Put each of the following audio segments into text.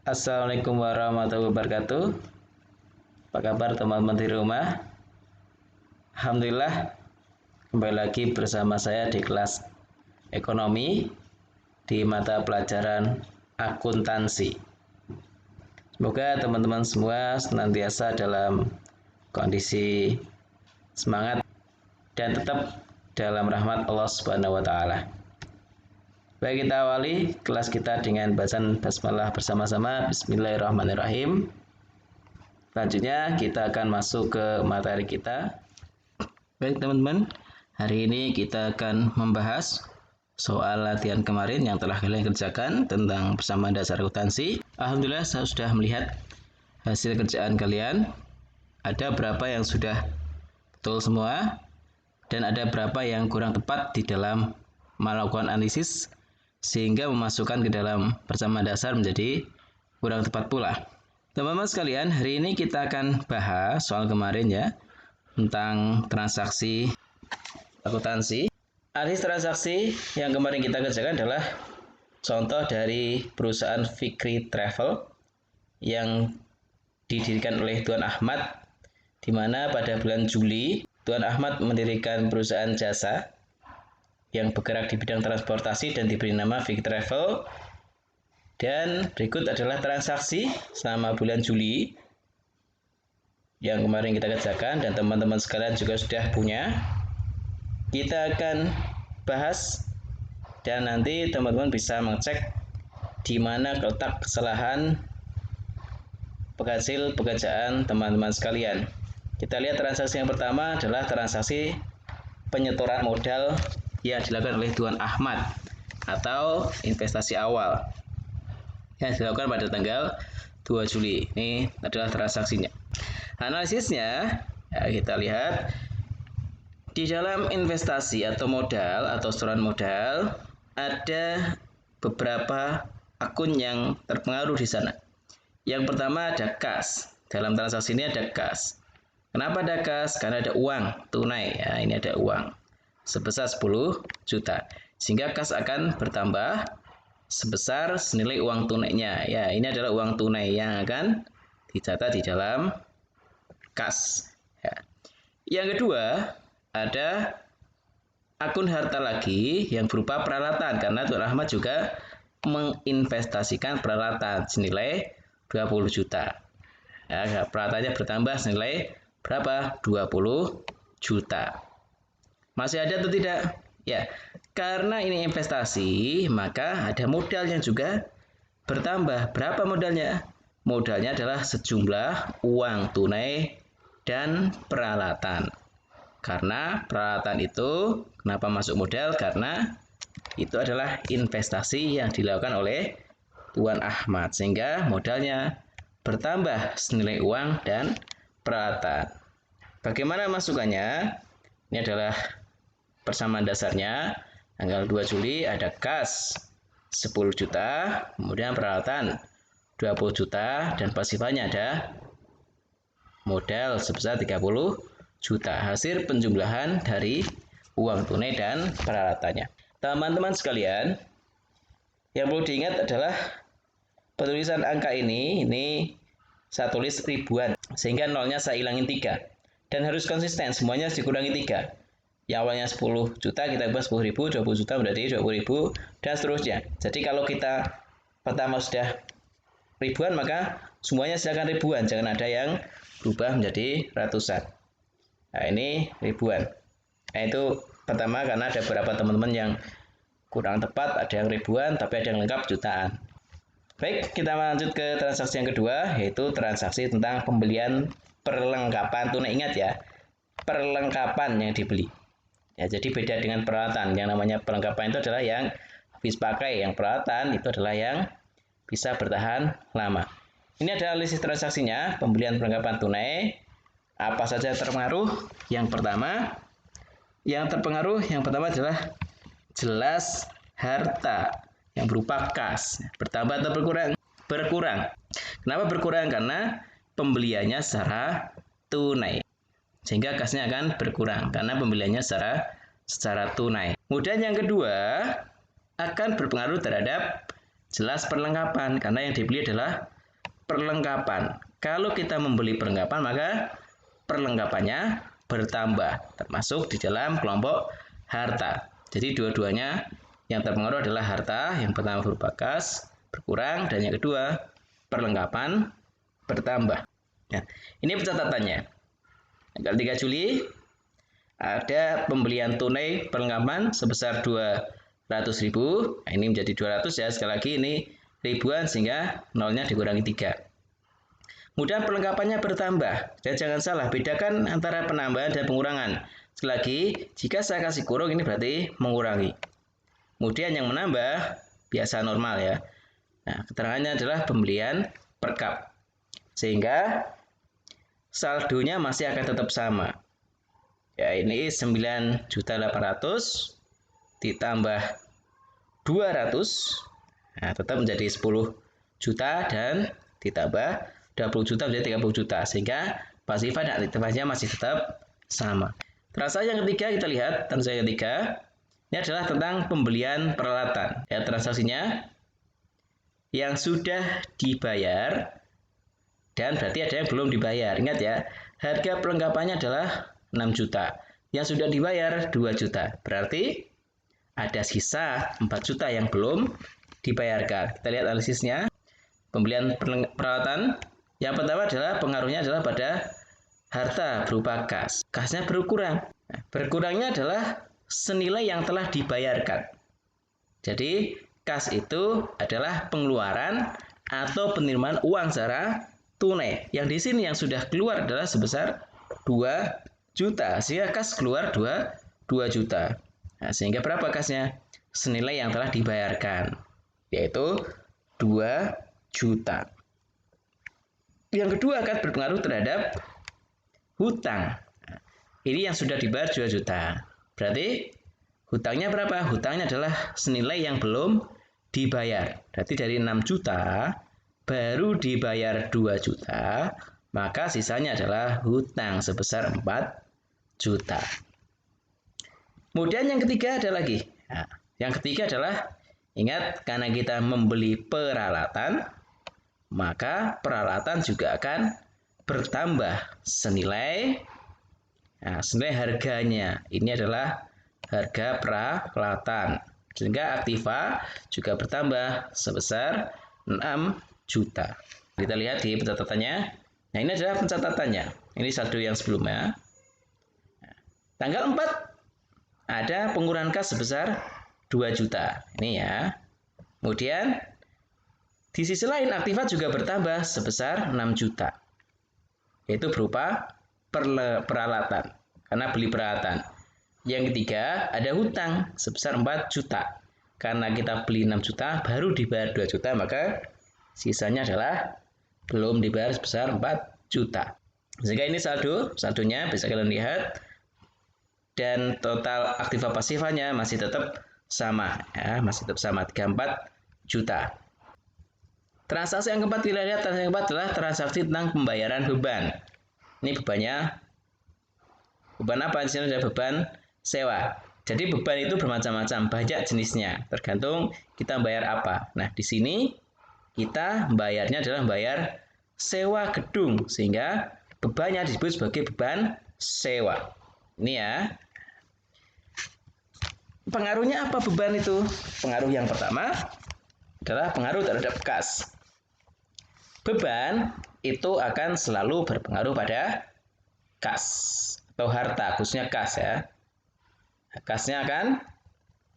Assalamualaikum warahmatullahi wabarakatuh. Apa kabar teman-teman di rumah? Alhamdulillah, kembali lagi bersama saya di kelas ekonomi di mata pelajaran akuntansi. Semoga teman-teman semua senantiasa dalam kondisi semangat dan tetap dalam rahmat Allah Subhanahu wa taala. Baik, kita awali kelas kita dengan bacaan basmalah bersama-sama. Bismillahirrahmanirrahim. Selanjutnya kita akan masuk ke materi kita. Baik teman-teman, hari ini kita akan membahas soal latihan kemarin yang telah kalian kerjakan tentang persamaan dasar akuntansi. Alhamdulillah saya sudah melihat hasil kerjaan kalian. Ada berapa yang sudah betul semua dan ada berapa yang kurang tepat di dalam melakukan analisis sehingga memasukkan ke dalam persamaan dasar menjadi kurang tepat pula. Teman-teman sekalian, hari ini kita akan bahas soal kemarin ya, tentang transaksi akuntansi. Analisis transaksi yang kemarin kita kerjakan adalah contoh dari perusahaan Fikri Travel yang didirikan oleh Tuan Ahmad, di mana pada bulan Juli Tuan Ahmad mendirikan perusahaan jasa yang bergerak di bidang transportasi dan diberi nama Fikri Travel. Dan berikut adalah transaksi selama bulan Juli yang kemarin kita kerjakan dan teman-teman sekalian juga sudah punya. Kita akan bahas dan nanti teman-teman bisa mengecek di mana letak kesalahan penghasil pekerjaan teman-teman sekalian. Kita lihat transaksi yang pertama adalah transaksi penyetoran modal yang dilakukan oleh Tuan Ahmad atau investasi awal yang dilakukan pada tanggal 2 Juli. Ini adalah transaksinya. Analisisnya, ya, kita lihat di dalam investasi atau modal atau setoran modal ada beberapa akun yang terpengaruh di sana. Yang pertama ada kas. Dalam transaksi ini ada kas. Kenapa ada kas? Karena ada uang tunai. Ya, ini ada uang sebesar 10 juta. Sehingga kas akan bertambah sebesar senilai uang tunainya. Ya, ini adalah uang tunai yang akan dicatat di dalam kas. Ya. Yang kedua, ada akun harta lagi yang berupa peralatan, karena Tuan Ahmad juga menginvestasikan peralatan senilai 20 juta. Ya, peralatannya bertambah senilai berapa? 20 juta. Masih ada atau tidak? Ya, karena ini investasi, maka ada modal yang juga bertambah. Berapa modalnya? Modalnya adalah sejumlah uang tunai dan peralatan. Karena peralatan itu, kenapa masuk modal? Karena itu adalah investasi yang dilakukan oleh Tuan Ahmad, sehingga modalnya bertambah senilai uang dan peralatan. Bagaimana masukannya? Ini adalah persamaan dasarnya. Tanggal 2 Juli ada kas 10 juta, kemudian peralatan 20 juta, dan pasifannya ada modal sebesar 30 juta. Hasil penjumlahan dari uang tunai dan peralatannya. Teman-teman sekalian, yang perlu diingat adalah penulisan angka ini saya tulis ribuan, sehingga nolnya saya hilangin 3. Dan harus konsisten, semuanya harus dikurangi 3. Yang awalnya 10 juta kita ubah 10 ribu, 20 juta menjadi 20 ribu, dan seterusnya. Jadi kalau kita pertama sudah ribuan, maka semuanya silakan ribuan, jangan ada yang berubah menjadi ratusan. Nah, ini ribuan. Nah, itu pertama karena ada beberapa teman-teman yang kurang tepat, ada yang ribuan tapi ada yang lengkap jutaan. Baik, kita lanjut ke transaksi yang kedua, yaitu transaksi tentang pembelian perlengkapan tunai. Ingat ya, perlengkapan yang dibeli. Ya, jadi beda dengan peralatan. Yang namanya perlengkapan itu adalah yang habis pakai, yang peralatan itu adalah yang bisa bertahan lama. Ini adalah analisis transaksinya, pembelian perlengkapan tunai. Apa saja terpengaruh? Yang pertama adalah jelas harta yang berupa kas. Bertambah atau berkurang? Berkurang. Kenapa berkurang? Karena pembeliannya secara tunai. Sehingga kasnya akan berkurang karena pembeliannya secara tunai. Kemudian yang kedua akan berpengaruh terhadap jelas perlengkapan, karena yang dibeli adalah perlengkapan. Kalau kita membeli perlengkapan, maka perlengkapannya bertambah, termasuk di dalam kelompok harta. Jadi dua-duanya yang terpengaruh adalah harta, yang pertama berupa kas, berkurang, dan yang kedua perlengkapan bertambah. Nah, ini pencatatannya. Tanggal 3 Juli ada pembelian tunai perlengkapan sebesar 200.000. Nah, ini menjadi 200 ya. Sekali lagi ini ribuan sehingga nolnya dikurangi 3. Kemudian perlengkapannya bertambah. Dan jangan salah, bedakan antara penambahan dan pengurangan. Sekali lagi, jika saya kasih kurung ini berarti mengurangi. Kemudian yang menambah biasa normal ya. Nah, keterangannya adalah pembelian per kap. Sehingga saldonya masih akan tetap sama. Ya, ini 9.800.000 ditambah 200. Nah, tetap menjadi 10 juta dan ditambah 20 juta menjadi 30 juta. Sehingga pasifan dan aktifanya masih tetap sama. Transaksi yang ketiga kita lihat, transaksi yang ketiga ini adalah tentang pembelian peralatan. Ya, transaksinya yang sudah dibayar dan berarti ada yang belum dibayar. Ingat ya, harga perlengkapannya adalah 6 juta. Yang sudah dibayar 2 juta. Berarti ada sisa 4 juta yang belum dibayarkan. Kita lihat analisisnya. Pembelian peralatan yang pertama adalah pengaruhnya adalah pada harta berupa kas. Kasnya berkurang. Nah, berkurangnya adalah senilai yang telah dibayarkan. Jadi kas itu adalah pengeluaran atau penerimaan uang secara tunai. Yang di sini yang sudah keluar adalah sebesar 2 juta. Sehingga kas keluar 2 juta. Nah, sehingga berapa kasnya? Senilai yang telah dibayarkan, yaitu 2 juta. Yang kedua akan berpengaruh terhadap hutang. Nah, ini yang sudah dibayar 2 juta. Berarti hutangnya berapa? Hutangnya adalah senilai yang belum dibayar. Berarti dari 6 juta baru dibayar 2 juta, maka sisanya adalah hutang sebesar 4 juta. Kemudian yang ketiga ada lagi. Nah, yang ketiga adalah, ingat, karena kita membeli peralatan, maka peralatan juga akan bertambah senilai. Nah, senilai harganya. Ini adalah harga peralatan. Sehingga aktiva juga bertambah sebesar 6 juta. Kita lihat di pencatatannya. Nah, ini adalah pencatatannya. Ini saldo yang sebelumnya. Tanggal 4 ada pengurangan kas sebesar 2 juta. Ini ya. Kemudian di sisi lain aktiva juga bertambah sebesar 6 juta. Yaitu berupa peralatan. Karena beli peralatan. Yang ketiga, ada hutang sebesar 4 juta. Karena kita beli 6 juta, baru dibayar 2 juta, maka sisanya adalah belum dibayar sebesar 4 juta. Sehingga ini saldonya bisa kalian lihat. Dan total aktiva pasifanya masih tetap sama. Ya, masih tetap sama, 34 juta. Transaksi yang keempat kita lihat, transaksi yang keempat adalah transaksi tentang pembayaran beban. Ini bebannya, beban apa? Di sini ada beban sewa. Jadi beban itu bermacam-macam, banyak jenisnya, tergantung kita bayar apa. Nah, di sini kita bayarnya adalah bayar sewa gedung, sehingga bebannya disebut sebagai beban sewa. Ini ya. Pengaruhnya apa beban itu? Pengaruh yang pertama adalah pengaruh terhadap kas. Beban itu akan selalu berpengaruh pada kas atau harta, khususnya kas ya. Kasnya akan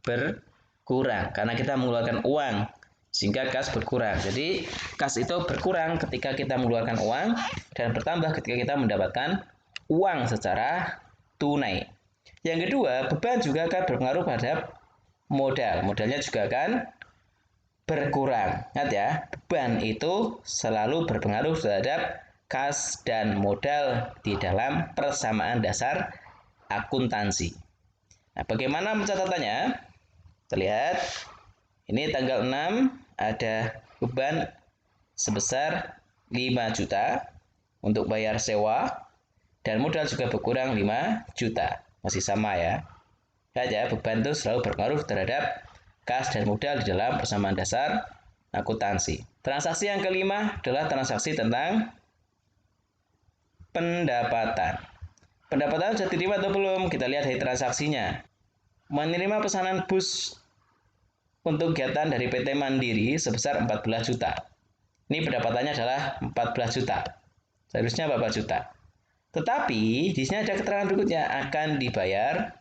berkurang karena kita mengeluarkan uang, sehingga kas berkurang. Jadi kas itu berkurang ketika kita mengeluarkan uang dan bertambah ketika kita mendapatkan uang secara tunai. Yang kedua, beban juga akan berpengaruh terhadap modal. Modalnya juga akan berkurang. Ingat ya, beban itu selalu berpengaruh terhadap kas dan modal di dalam persamaan dasar akuntansi. Nah, bagaimana pencatatannya? Kita lihat. Ini tanggal 6 ada beban sebesar 5 juta untuk bayar sewa dan modal juga berkurang 5 juta. Masih sama ya. Lihat ya, beban itu selalu berpengaruh terhadap kas dan modal di dalam persamaan dasar akuntansi. Transaksi yang kelima adalah transaksi tentang pendapatan. Pendapatan sudah diterima atau belum? Kita lihat dari transaksinya. Menerima pesanan bus untuk kegiatan dari PT Mandiri sebesar 14 juta. Ini pendapatannya adalah 14 juta. Seharusnya 14 juta. Tetapi di sini ada keterangan berikutnya, akan dibayar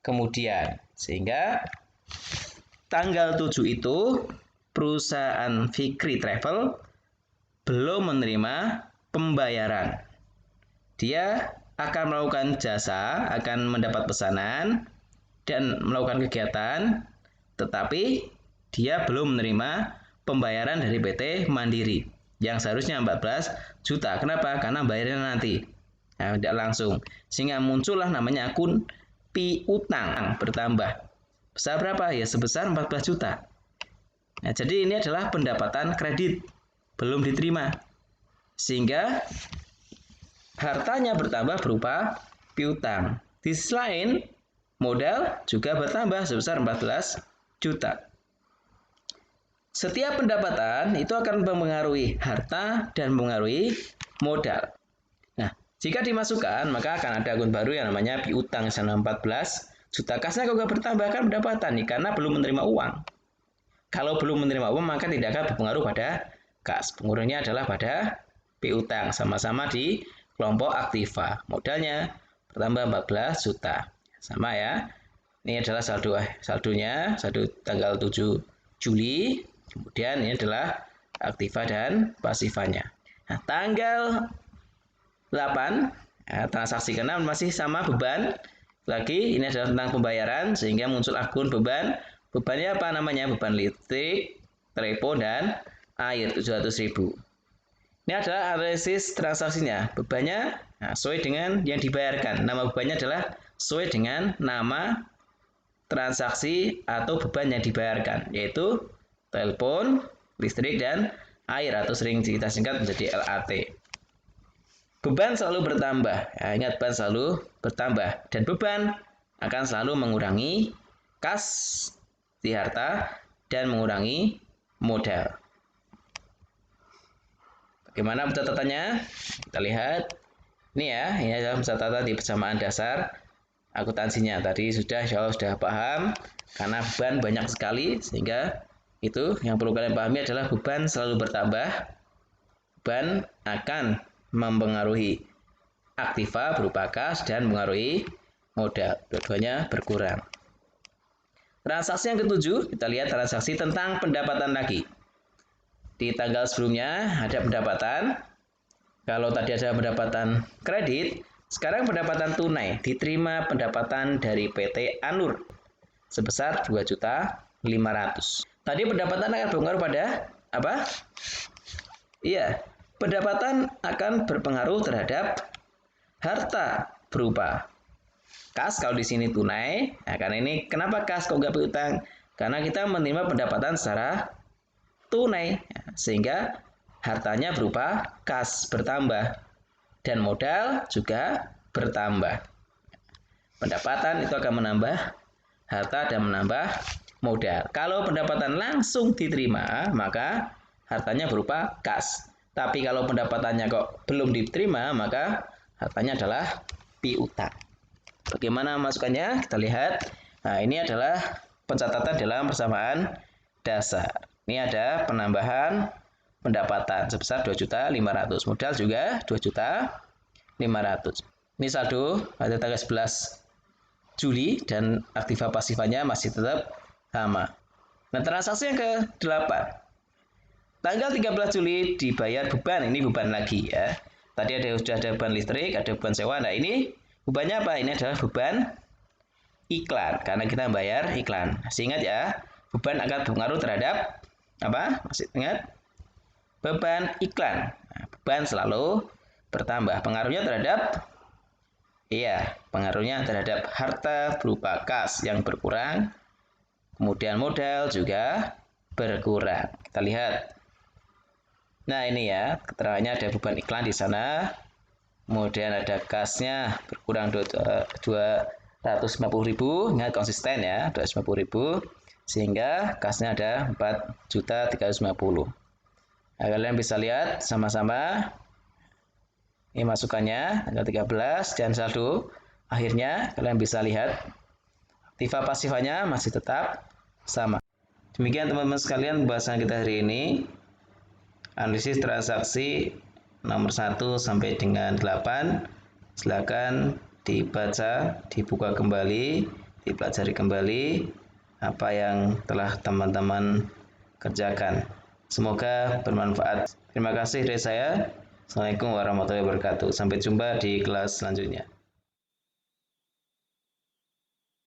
kemudian. Sehingga tanggal 7 itu perusahaan Fikri Travel belum menerima pembayaran. Dia akan melakukan jasa, akan mendapat pesanan dan melakukan kegiatan, tetapi dia belum menerima pembayaran dari PT Mandiri yang seharusnya 14 juta. Kenapa? Karena bayarnya nanti. Nah, tidak langsung. Sehingga muncullah namanya akun piutang bertambah. Besar berapa? Ya sebesar 14 juta. Nah, jadi ini adalah pendapatan kredit belum diterima. Sehingga hartanya bertambah berupa piutang. Di sisi lain, modal juga bertambah sebesar 14 juta. Setiap pendapatan itu akan mempengaruhi harta dan mempengaruhi modal. Nah, jika dimasukkan, maka akan ada akun baru yang namanya piutang sana 14 juta. Kasnya kalau bertambah kan pendapatan nih, karena belum menerima uang. Kalau belum menerima uang, maka tidak akan berpengaruh pada kas. Pengaruhnya adalah pada piutang, sama-sama di kelompok aktiva. Modalnya bertambah 14 juta. Sama ya. Ini adalah saldonya, saldo tanggal 7 Juli. Kemudian ini adalah aktiva dan pasifanya. Nah, tanggal 8, transaksi ke-6 masih sama beban. Lagi, ini adalah tentang pembayaran, sehingga muncul akun beban. Bebannya apa namanya? Beban listrik, telepon, dan air 700.000. Ini adalah analisis transaksinya. Bebannya sesuai dengan yang dibayarkan. Nama bebannya adalah sesuai dengan nama transaksi atau beban yang dibayarkan, yaitu telepon, listrik, dan air atau sering kita singkat menjadi LAT. Beban selalu bertambah. Ya, ingat, beban selalu bertambah. Dan beban akan selalu mengurangi kas di harta dan mengurangi modal. Bagaimana pencatatannya? Kita lihat. Ini ya, ini adalah pencatatan di persamaan dasar akuntansinya. Tadi sudah paham, karena beban banyak sekali, sehingga itu yang perlu kalian pahami adalah beban selalu bertambah. Beban akan mempengaruhi aktiva berupa kas dan mempengaruhi modal. Dua-duanya berkurang. Transaksi yang ketujuh, kita lihat transaksi tentang pendapatan lagi. Di tanggal sebelumnya ada pendapatan. Kalau tadi ada pendapatan kredit, sekarang pendapatan tunai. Diterima pendapatan dari PT Anur sebesar 2.500.000. Tadi pendapatan akan berpengaruh pada apa? Iya, pendapatan akan berpengaruh terhadap harta berupa kas. Kalau di sini tunai, nah karena ini kenapa kas kok nggak piutang? Karena kita menerima pendapatan secara tunai, sehingga hartanya berupa kas bertambah dan modal juga bertambah. Pendapatan itu akan menambah harta dan menambah modal. Kalau pendapatan langsung diterima, maka hartanya berupa kas. Tapi kalau pendapatannya kok belum diterima, maka hartanya adalah piutang. Bagaimana masukannya? Kita lihat. Nah, ini adalah pencatatan dalam persamaan dasar. Ini ada penambahan pendapatan sebesar 2.500.000. Modal juga 2.500.000. Ini saldo pada tanggal 11 Juli dan aktiva pasifanya masih tetap sama. Nah, transaksi yang ke-8. Tanggal 13 Juli dibayar beban. Ini beban lagi ya. Tadi sudah ada beban listrik, ada beban sewa. Nah, ini bebannya apa? Ini adalah beban iklan, karena kita bayar iklan. Masih ingat ya, beban akan berpengaruh terhadap apa? Masih ingat? Beban iklan. Nah, beban selalu bertambah. Pengaruhnya terhadap terhadap harta berupa kas yang berkurang. Kemudian modal juga berkurang. Kita lihat. Nah, ini ya, keterangannya ada beban iklan di sana. Kemudian ada kasnya berkurang 250.000. Ingat, konsisten ya, 250.000. Sehingga kasnya ada 4.350.000. Nah, kalian bisa lihat sama-sama. Ini masukannya tanggal 13 dan saldo akhirnya kalian bisa lihat aktiva pasifanya masih tetap sama. Demikian teman-teman sekalian pembahasan kita hari ini. Analisis transaksi nomor 1 sampai dengan 8. Silakan dibaca, dibuka kembali, dipelajari kembali apa yang telah teman-teman kerjakan. Semoga bermanfaat. Terima kasih dari saya. Assalamualaikum warahmatullahi wabarakatuh. Sampai jumpa di kelas selanjutnya.